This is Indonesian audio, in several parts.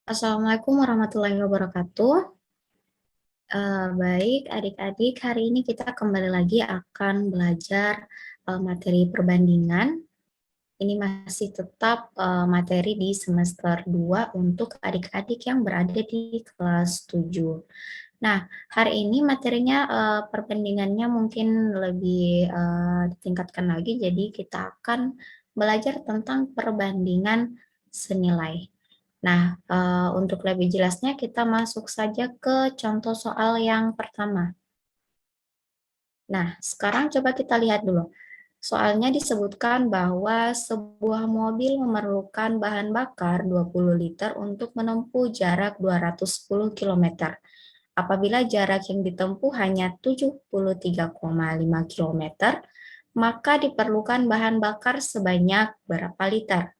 Assalamualaikum warahmatullahi wabarakatuh. Baik, adik-adik, hari ini kita kembali lagi akan belajar materi perbandingan. Ini masih tetap materi di semester 2 untuk adik-adik yang berada di kelas 7. Nah, hari ini materinya perbandingannya mungkin lebih ditingkatkan lagi, jadi kita akan belajar tentang perbandingan senilai. Nah, untuk lebih jelasnya kita masuk saja ke contoh soal yang pertama. Nah, sekarang coba kita lihat dulu. Soalnya disebutkan bahwa sebuah mobil memerlukan bahan bakar 20 liter untuk menempuh jarak 210 km. Apabila jarak yang ditempuh hanya 73,5 km, maka diperlukan bahan bakar sebanyak berapa liter?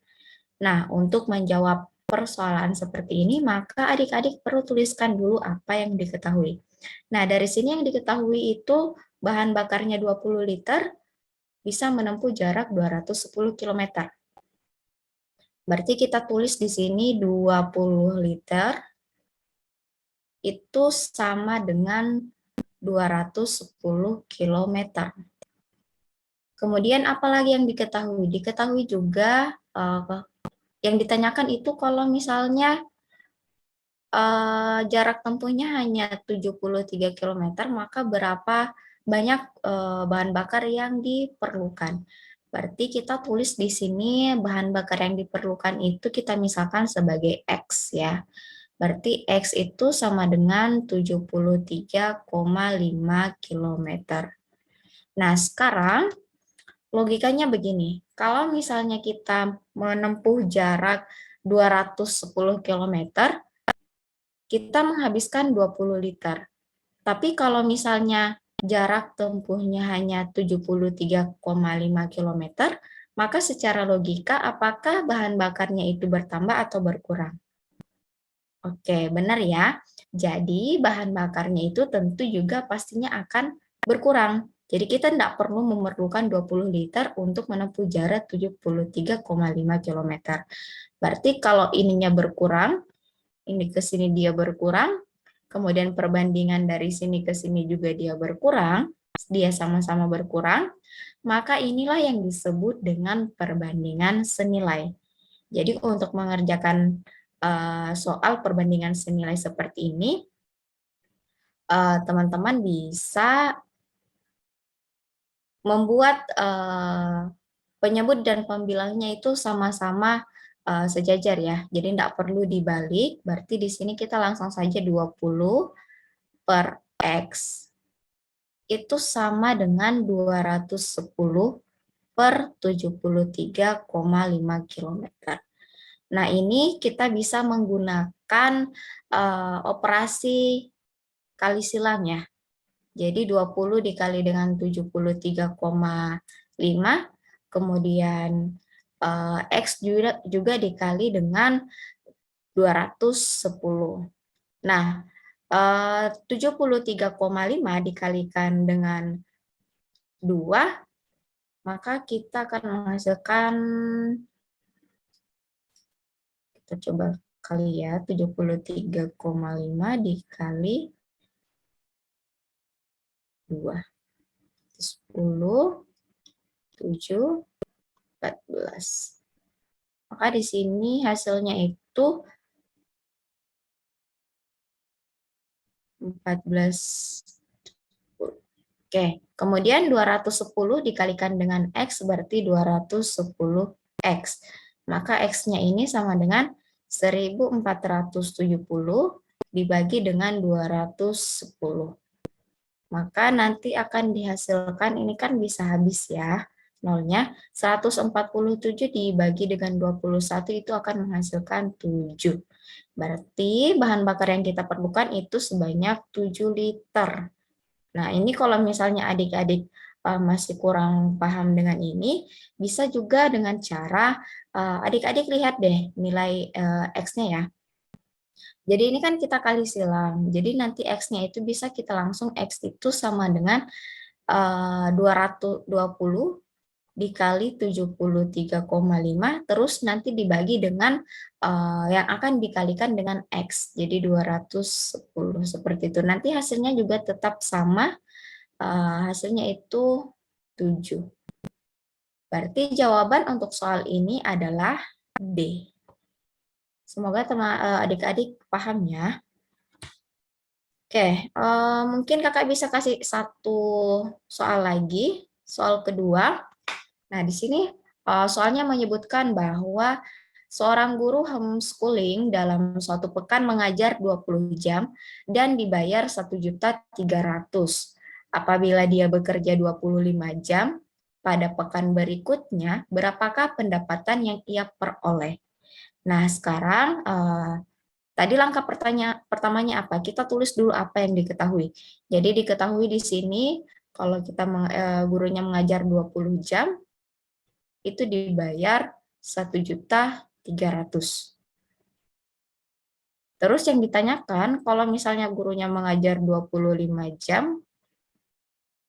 Nah, untuk menjawab persoalan seperti ini, maka adik-adik perlu tuliskan dulu apa yang diketahui. Nah, dari sini yang diketahui itu bahan bakarnya 20 liter bisa menempuh jarak 210 km. Berarti kita tulis di sini 20 liter itu sama dengan 210 km. Kemudian apalagi yang diketahui? Diketahui juga yang ditanyakan itu kalau misalnya jarak tempuhnya hanya 73 km, maka berapa banyak bahan bakar yang diperlukan. Berarti kita tulis di sini bahan bakar yang diperlukan itu kita misalkan sebagai X ya. Berarti X itu sama dengan 73,5 km. Nah, sekarang logikanya begini. Kalau misalnya kita menempuh jarak 210 km, kita menghabiskan 20 liter. Tapi kalau misalnya jarak tempuhnya hanya 73,5 km, maka secara logika apakah bahan bakarnya itu bertambah atau berkurang? Oke, benar ya. Jadi bahan bakarnya itu tentu juga pastinya akan berkurang. Jadi kita tidak perlu memerlukan 20 liter untuk menempuh jarak 73,5 km. Berarti kalau ininya berkurang, ini ke sini dia berkurang, kemudian perbandingan dari sini ke sini juga dia berkurang, dia sama-sama berkurang, maka inilah yang disebut dengan perbandingan senilai. Jadi untuk mengerjakan soal perbandingan senilai seperti ini, teman-teman bisa membuat penyebut dan pembilangnya itu sama-sama sejajar ya. Jadi tidak perlu dibalik, berarti di sini kita langsung saja 20 per X itu sama dengan 210 per 73,5 km. Nah, ini kita bisa menggunakan operasi kali silang ya. Jadi 20 dikali dengan 73,5, kemudian X juga dikali dengan 210. Nah, 73,5 dikalikan dengan 2, maka kita akan menghasilkan, kita coba kali ya, 73,5 dikali 2. 10, 7, 14. Maka di sini hasilnya itu 14. Oke, kemudian 210 dikalikan dengan X berarti 210X. Maka X-nya ini sama dengan 1470 dibagi dengan 210. Maka nanti akan dihasilkan, ini kan bisa habis ya, nolnya. 147 dibagi dengan 21 itu akan menghasilkan 7. Berarti bahan bakar yang kita perlukan itu sebanyak 7 liter. Nah, ini kalau misalnya adik-adik masih kurang paham dengan ini, bisa juga dengan cara adik-adik lihat deh nilai X-nya ya. Jadi ini kan kita kali silang. Jadi nanti X-nya itu bisa kita langsung X itu sama dengan 220 dikali 73,5 terus nanti dibagi dengan yang akan dikalikan dengan X. Jadi 210 seperti itu. Nanti hasilnya juga tetap sama. Hasilnya itu 7. Berarti jawaban untuk soal ini adalah D. Semoga adik-adik paham ya. Oke, mungkin kakak bisa kasih satu soal lagi, soal kedua. Nah, di sini soalnya menyebutkan bahwa seorang guru homeschooling dalam suatu pekan mengajar 20 jam dan dibayar 1.300.000. Apabila dia bekerja 25 jam, pada pekan berikutnya, berapakah pendapatan yang ia peroleh? Nah, sekarang tadi langkah pertamanya apa? Kita tulis dulu apa yang diketahui. Jadi diketahui di sini kalau kita gurunya mengajar 20 jam itu dibayar 1.300.000. Terus yang ditanyakan kalau misalnya gurunya mengajar 25 jam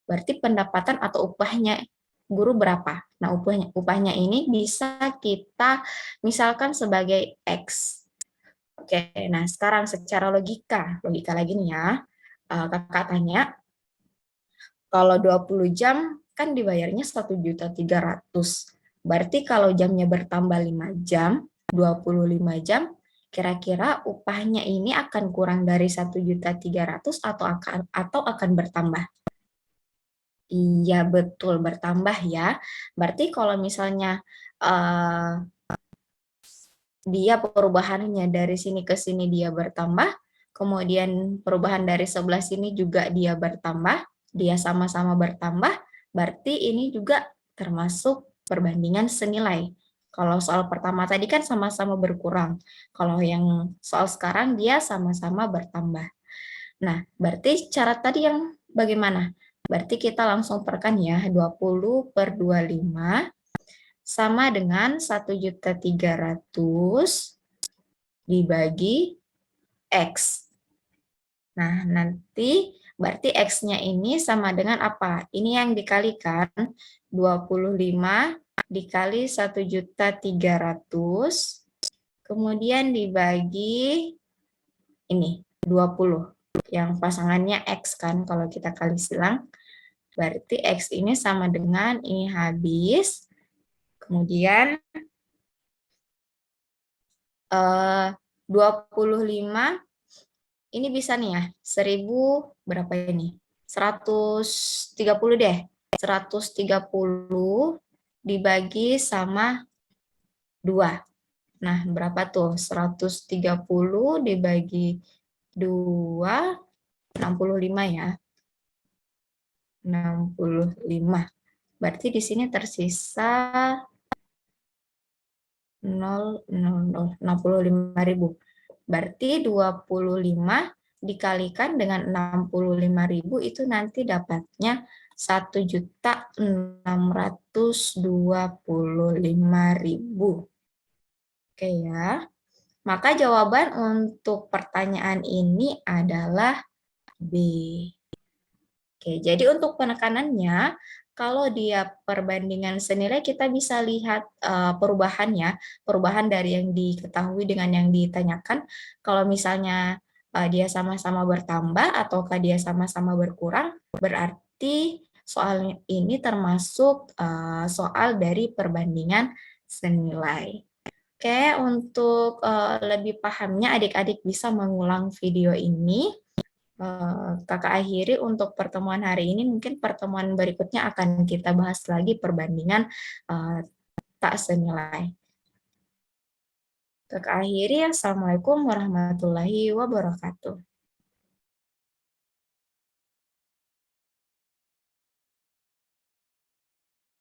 berarti pendapatan atau upahnya guru berapa? Nah, upahnya ini bisa kita misalkan sebagai X. Oke, nah sekarang secara logika lagi nih ya, kakak tanya, kalau 20 jam kan dibayarnya 1.300.000. Berarti kalau jamnya bertambah 5 jam, 25 jam, kira-kira upahnya ini akan kurang dari 1.300.000 atau akan bertambah? Iya, betul, bertambah ya. Berarti kalau misalnya dia perubahannya dari sini ke sini dia bertambah, kemudian perubahan dari sebelah sini juga dia bertambah, dia sama-sama bertambah, berarti ini juga termasuk perbandingan senilai. Kalau soal pertama tadi kan sama-sama berkurang, kalau yang soal sekarang dia sama-sama bertambah. Nah, berarti cara tadi yang bagaimana? Berarti kita langsung perkan ya, 20 per 25 sama dengan 1.300.000 dibagi X. Nah, nanti berarti X-nya ini sama dengan apa? Ini yang dikalikan 25 dikali 1.300.000 kemudian dibagi ini 20 yang pasangannya X kan kalau kita kali silang. Berarti X ini sama dengan ini habis. Kemudian 25 ini bisa nih ya, 1000 berapa ini? 130 deh. 130 dibagi sama 2. Nah, berapa tuh? 130 dibagi 2, 65 ya. 65. Berarti di sini tersisa 65.000. Berarti 25 dikalikan dengan 65.000 itu nanti dapatnya 1.625.000. Oke ya. Maka jawaban untuk pertanyaan ini adalah B. Oke, jadi untuk penekanannya, kalau dia perbandingan senilai, kita bisa lihat perubahannya, perubahan dari yang diketahui dengan yang ditanyakan. Kalau misalnya dia sama-sama bertambah ataukah dia sama-sama berkurang, berarti soal ini termasuk soal dari perbandingan senilai. Oke, untuk lebih pahamnya adik-adik bisa mengulang video ini. Kakak akhiri untuk pertemuan hari ini, mungkin pertemuan berikutnya akan kita bahas lagi perbandingan tak senilai. Kakak akhiri, Assalamualaikum warahmatullahi wabarakatuh.